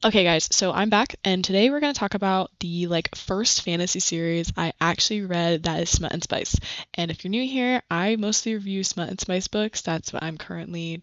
Okay, guys, so I'm back, and today we're going to talk about the first fantasy series I actually read that is Smut and Spice. And if you're new here, I mostly review Smut and Spice books. That's what I'm currently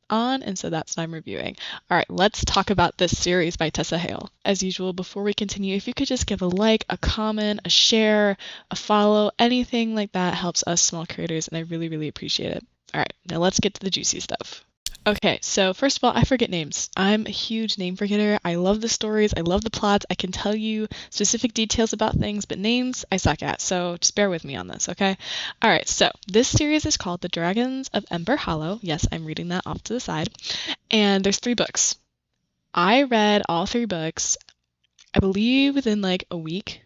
on, and so that's what I'm reviewing. All right, let's talk about this series by Tessa Hale. As usual, before we continue, if you could just give a like, a comment, a share, a follow, anything like that helps us small creators, and I really, really appreciate it. All right, now let's get to the juicy stuff. Okay, so first of all, I forget names. I'm a huge name forgetter. I love the stories, I love the plots. I can tell you specific details about things, but names I suck at. So just bear with me on this, okay? All right, so this series is called The Dragons of Ember Hallow. Yes, I'm reading that off to the side. And there's three books. I read all three books, I believe within a week,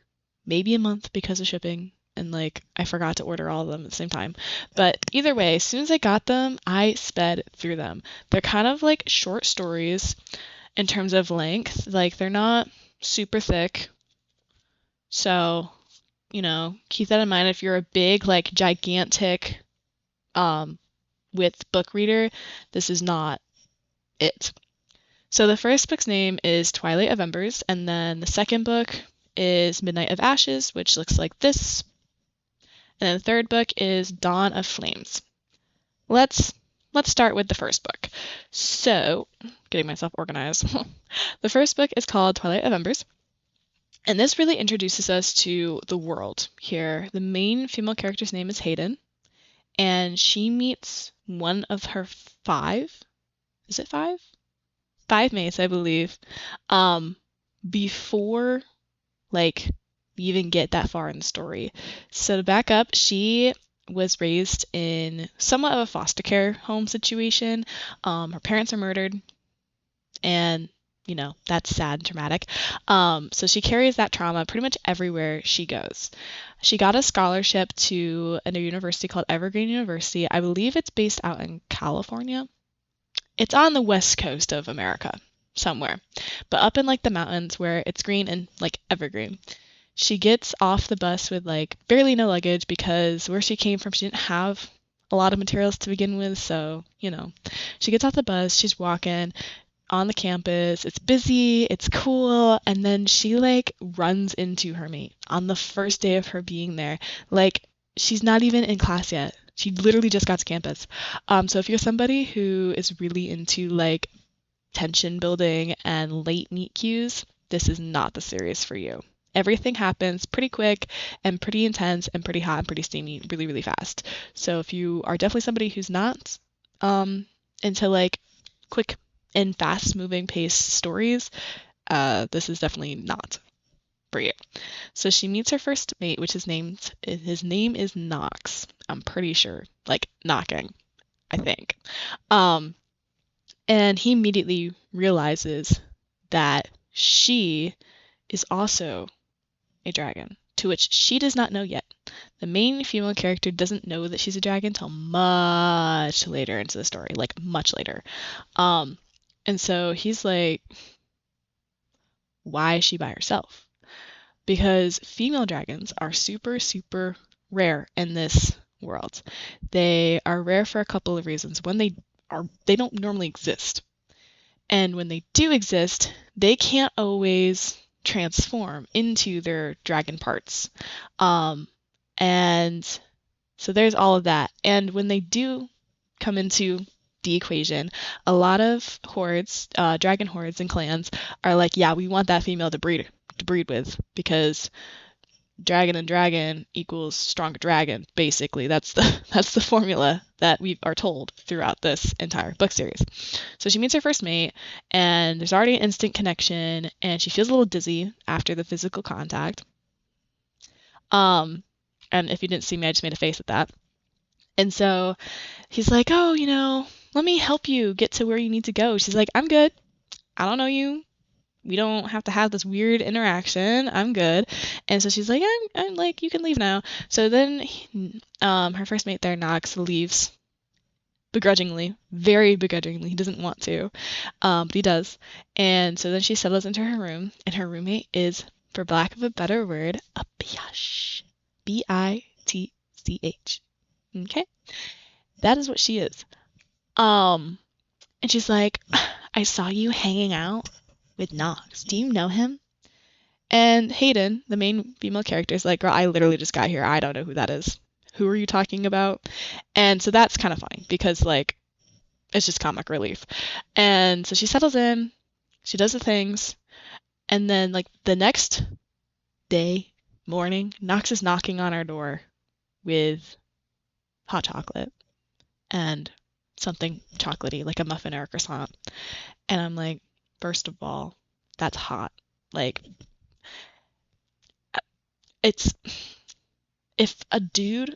maybe a month because of shipping. And I forgot to order all of them at the same time. But either way, as soon as I got them, I sped through them. They're kind of like short stories in terms of length. Like they're not super thick. So, keep that in mind if you're a big, gigantic width book reader, this is not it. So the first book's name is Twilight of Embers, and then the second book is Midnight of Ashes, which looks like this. And then the third book is Dawn of Flames. Let's start with the first book. So, getting myself organized. The first book is called Twilight of Embers. And this really introduces us to the world here. The main female character's name is Hayden, and she meets one of her five, is it five? Five mates, I believe, before we even get that far in the story. So to back up, she was raised in somewhat of a foster care home situation. Her parents are murdered, and that's sad and traumatic. So she carries that trauma pretty much everywhere she goes. She got a scholarship to a new university called Evergreen University. I believe it's based out in California. It's on the west coast of America, somewhere, but up in the mountains where it's green and evergreen. She gets off the bus with barely no luggage because where she came from, she didn't have a lot of materials to begin with. So, she gets off the bus, she's walking on the campus, it's busy, it's cool, and then she runs into her mate on the first day of her being there. She's not even in class yet. She literally just got to campus. So if you're somebody who is really into tension building and late meet cues, this is not the series for you. Everything happens pretty quick and pretty intense and pretty hot and pretty steamy really, really fast. So if you are definitely somebody who's not into quick and fast moving pace stories, this is definitely not for you. So she meets her first mate, which his name is Knox. I'm pretty sure. Knocking, I think. And he immediately realizes that she is also a dragon, to which she does not know yet. The main female character doesn't know that she's a dragon till much later into the story, much later. And so he's like, why is she by herself? Because female dragons are super, super rare in this world. They are rare for a couple of reasons. One, they don't normally exist. And when they do exist, they can't always transform into their dragon parts. And so there's all of that. And when they do come into the equation, a lot of hordes, dragon hordes and clans are like, yeah, we want that female to breed with, because dragon and dragon equals stronger dragon. Basically, that's the formula that we are told throughout this entire book series. So she meets her first mate, and there's already an instant connection, and she feels a little dizzy after the physical contact. And if you didn't see me, I just made a face at that. And so he's like, oh, let me help you get to where you need to go. She's like, I'm good. I don't know you. We don't have to have this weird interaction. I'm good. And so she's like, I'm like, you can leave now. So then her first mate there, Knox, leaves begrudgingly, very begrudgingly. He doesn't want to, but he does. And so then she settles into her room, and her roommate is, for lack of a better word, a biatch. Bitch. Okay? That is what she is. And she's like, I saw you hanging out with Knox. Do you know him? And Hayden, the main female character, is like, girl, I literally just got here. I don't know who that is. Who are you talking about? And so that's kind of funny because, like, it's just comic relief. And so she settles in, she does the things, and then, like, the next day, morning, Knox is knocking on our door with hot chocolate and something chocolatey, like a muffin or a croissant. And I'm like, first of all, that's hot. Like, it's, if a dude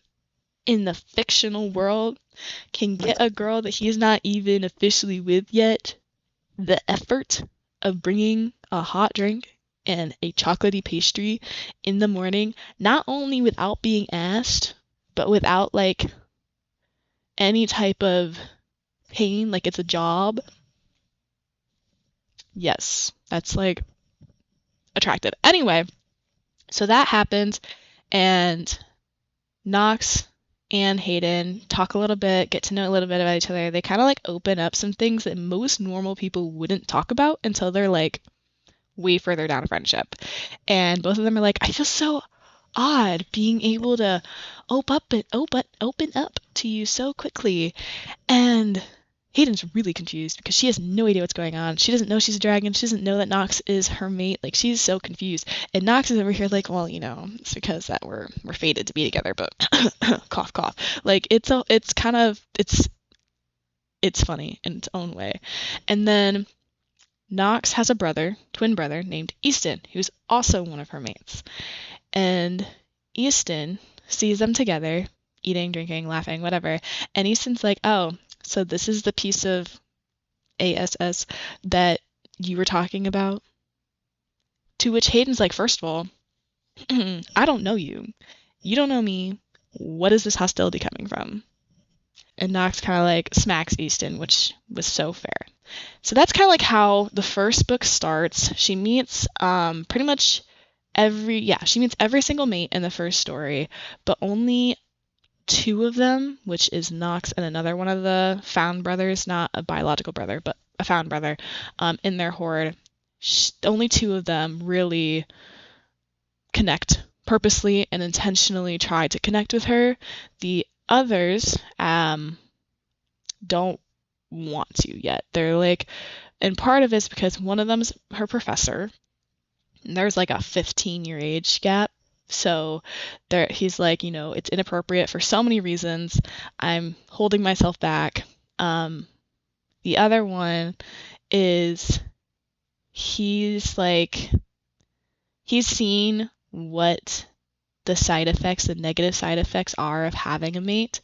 in the fictional world can get a girl that he's not even officially with yet, the effort of bringing a hot drink and a chocolatey pastry in the morning, not only without being asked, but without, like, any type of pain, like it's a job. Yes, that's, like, attractive. Anyway, so that happens, and Knox and Hayden talk a little bit, get to know a little bit about each other. They kind of, like, open up some things that most normal people wouldn't talk about until they're, like, way further down a friendship. And both of them are like, I feel so odd being able to open up to you so quickly. And Hayden's really confused because she has no idea what's going on. She doesn't know she's a dragon. She doesn't know that Knox is her mate. Like, she's so confused. And Knox is over here like, well, you know, it's because that we're fated to be together, but cough, cough. Like, it's funny in its own way. And then Knox has a brother, twin brother, named Easton, who's also one of her mates. And Easton sees them together, eating, drinking, laughing, whatever. And Easton's like, oh, so this is the piece of ASS that you were talking about? To which Hayden's like, first of all, I don't know you. You don't know me. What is this hostility coming from? And Knox kind of, like, smacks Easton, which was so fair. So that's kind of like how the first book starts. She meets pretty much she meets every single mate in the first story, but only two of them, which is Knox and another one of the found brothers, not a biological brother, but a found brother, in their horde. Only two of them really connect purposely and intentionally try to connect with her. The others don't want to yet. They're like, and part of it's because one of them's her professor, and there's like a 15-year age gap. So he's like, you know, it's inappropriate for so many reasons. I'm holding myself back. The other one is he's seen what the side effects, the negative side effects are of having a mate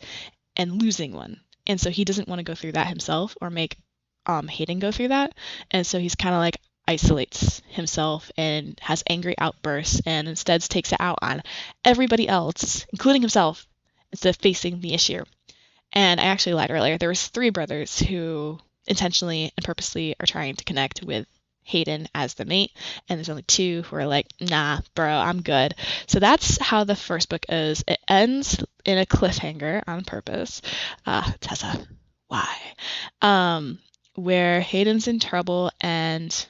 and losing one. And so he doesn't want to go through that himself or make Hayden go through that. And so he's kind of like isolates himself and has angry outbursts and instead takes it out on everybody else, including himself, instead of facing the issue. And I actually lied earlier. There was 3 brothers who intentionally and purposely are trying to connect with Hayden as the mate, and there's only 2 who are like, nah, bro, I'm good. So that's how the first book is. It ends in a cliffhanger on purpose. Tessa, why? Where Hayden's in trouble and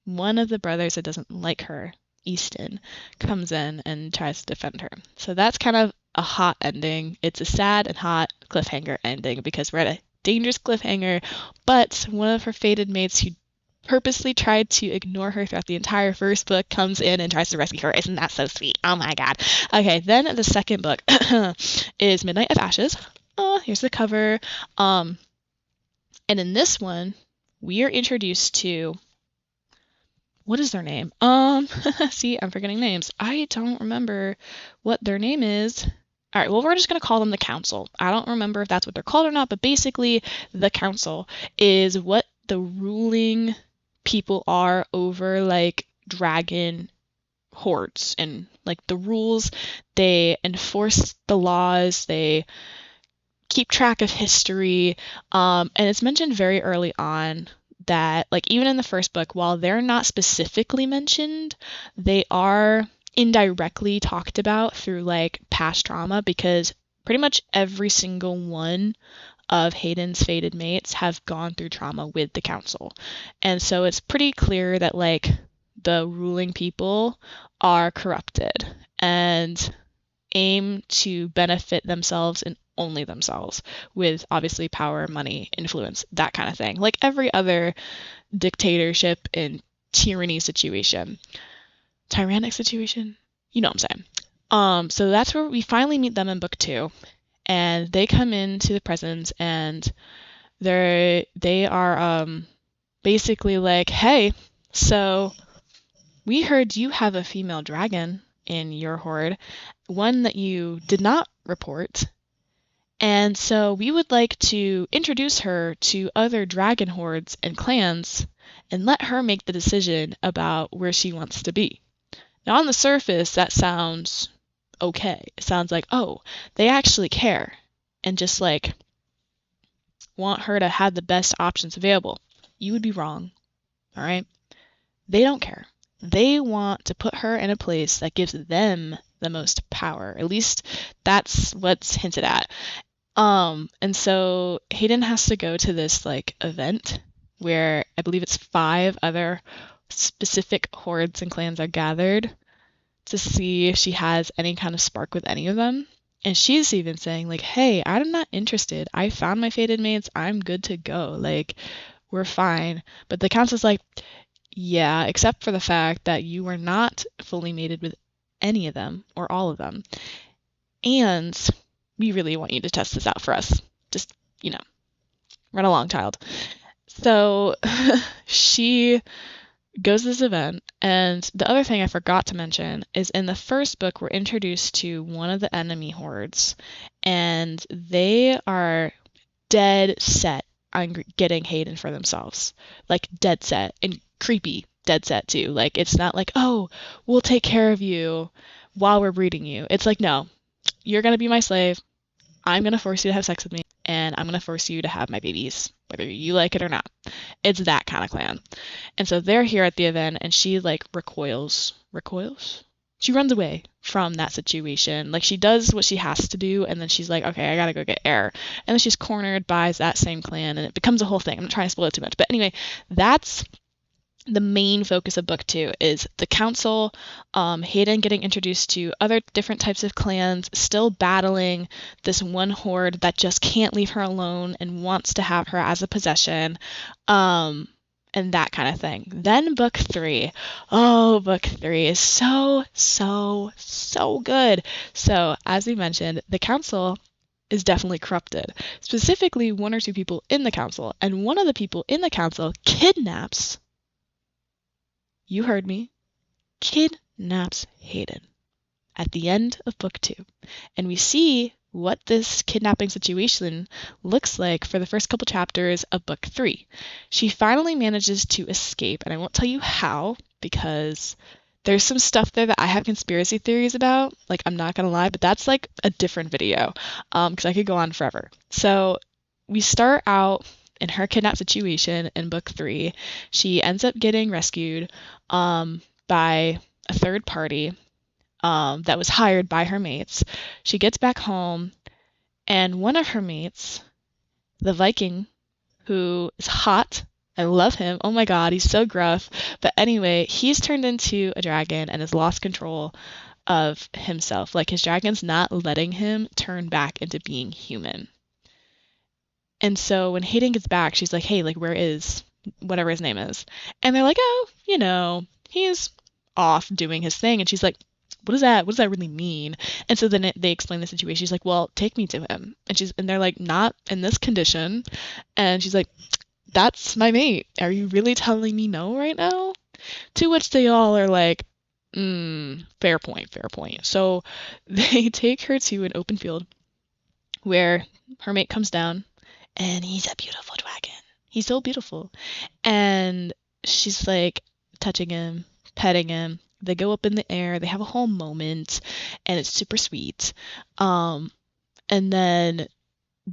one of the brothers that doesn't like her, Easton, comes in and tries to defend her. So that's kind of a hot ending. It's a sad and hot cliffhanger ending because we're at a dangerous cliffhanger, but one of her fated mates who purposely tried to ignore her throughout the entire first book comes in and tries to rescue her. Isn't that so sweet? Oh my god. Okay, then the second book is Midnight of Ashes. Oh, here's the cover. And in this one, we are introduced to, what is their name? See, I'm forgetting names. I don't remember what their name is. All right, well, we're just going to call them the Council. I don't remember if that's what they're called or not, but basically the Council is what the ruling people are over, like, dragon hordes and, like, the rules. They enforce the laws. They keep track of history. And it's mentioned very early on that, like, even in the first book, while they're not specifically mentioned, they are indirectly talked about through, like, past trauma, because pretty much every single one of Hayden's fated mates have gone through trauma with the council. And so it's pretty clear that like the ruling people are corrupted and aim to benefit themselves and only themselves with obviously power, money, influence, that kind of thing. Like every other dictatorship and tyranny situation. Tyrannic situation? You know what I'm saying. So that's where we finally meet them in book 2. And they come into the presence and they are basically like, hey, so we heard you have a female dragon in your horde, one that you did not report. And so we would like to introduce her to other dragon hordes and clans and let her make the decision about where she wants to be. Now, on the surface, that sounds okay. It sounds like, oh, they actually care and just like want her to have the best options available. You would be wrong, all right? They don't care. They want to put her in a place that gives them the most power. At least that's what's hinted at. And so Hayden has to go to this like event where I believe it's 5 other specific hordes and clans are gathered to see if she has any kind of spark with any of them. And she's even saying like, hey, I'm not interested. I found my fated mates. I'm good to go. Like, we're fine. But the council's like, yeah, except for the fact that you were not fully mated with any of them or all of them. And we really want you to test this out for us. Just, run along, child. So she goes to this event. And the other thing I forgot to mention is in the first book, we're introduced to one of the enemy hordes. And they are dead set on getting Hayden for themselves. Like, dead set. And creepy dead set, too. Like, it's not like, oh, we'll take care of you while we're breeding you. It's like, no, you're going to be my slave. I'm going to force you to have sex with me. And I'm going to force you to have my babies, whether you like it or not. It's that kind of clan. And so they're here at the event, and she, like, recoils? She runs away from that situation. Like, she does what she has to do, and then she's like, okay, I gotta go get air. And then she's cornered by that same clan, and it becomes a whole thing. I'm not trying to spoil it too much. But anyway, that's the main focus of book 2 is the council, Hayden getting introduced to other different types of clans, still battling this one horde that just can't leave her alone and wants to have her as a possession, and that kind of thing. Then book 3. Oh, book 3 is so good. So, as we mentioned, the council is definitely corrupted. Specifically, 1 or 2 people in the council, and one of the people in the council kidnaps, you heard me, kidnaps Hayden at the end of book 2. And we see what this kidnapping situation looks like for the first couple chapters of book 3. She finally manages to escape, and I won't tell you how, because there's some stuff there that I have conspiracy theories about. Like, I'm not gonna lie, but that's like a different video, because I could go on forever. So we start out in her kidnap situation in book 3. She ends up getting rescued by a third party that was hired by her mates. She gets back home, and one of her mates, the Viking, who is hot, I love him, oh my god, he's so gruff, but anyway, he's turned into a dragon and has lost control of himself. Like, his dragon's not letting him turn back into being human. And so when Hayden gets back, she's like, hey, like, where is whatever his name is? And they're like, oh, he's off doing his thing. And she's like, what does that really mean? And so then they explain the situation. She's like, well, take me to him. And they're like, not in this condition. And she's like, that's my mate. Are you really telling me no right now? To which they all are like, fair point. So they take her to an open field where her mate comes down. And he's a beautiful dragon. He's so beautiful. And she's like touching him, petting him. They go up in the air. They have a whole moment. And it's super sweet. And then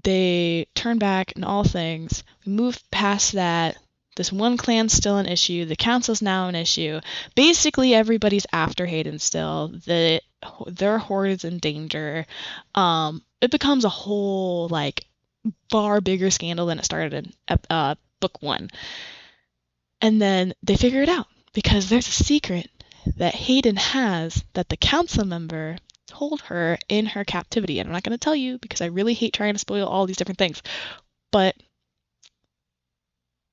they turn back and all things. We move past that. This one clan's still an issue. The council's now an issue. Basically, everybody's after Hayden still. Their horde is in danger. It becomes a whole, like, far bigger scandal than it started in book 1. And then they figure it out because there's a secret that Hayden has that the council member told her in her captivity. And I'm not going to tell you because I really hate trying to spoil all these different things. But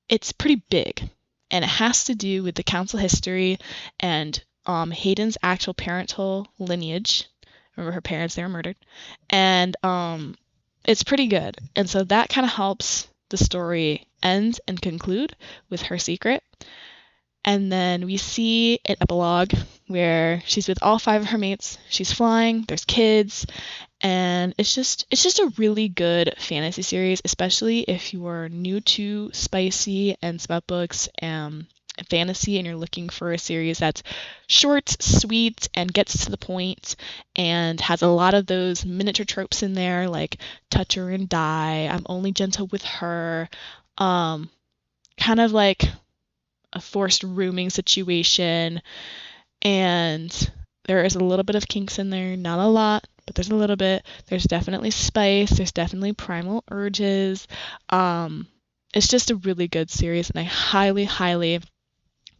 it's pretty big. And it has to do with the council history and Hayden's actual parental lineage. Remember, her parents, they were murdered. And it's pretty good. And so that kind of helps the story end and conclude with her secret. And then we see an epilogue where she's with all 5 of her mates. She's flying, there's kids, and it's just a really good fantasy series, especially if you are new to spicy and smut books and fantasy and you're looking for a series that's short, sweet, and gets to the point and has a lot of those miniature tropes in there, like touch her and die, I'm only gentle with her, kind of like a forced rooming situation, and there is a little bit of kinks in there, not a lot, but there's a little bit. There's definitely spice, there's definitely primal urges. It's just a really good series, and I highly, highly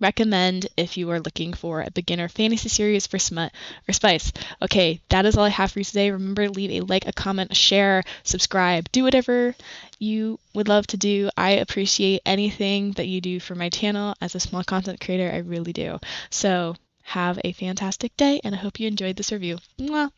recommend if you are looking for a beginner fantasy series for smut or spice. Okay, that is all I have for you today. Remember, leave a like, a comment, a share, subscribe, do whatever you would love to do. I appreciate anything that you do for my channel. As a small content creator, I really do. So have a fantastic day, and I hope you enjoyed this review. Mwah!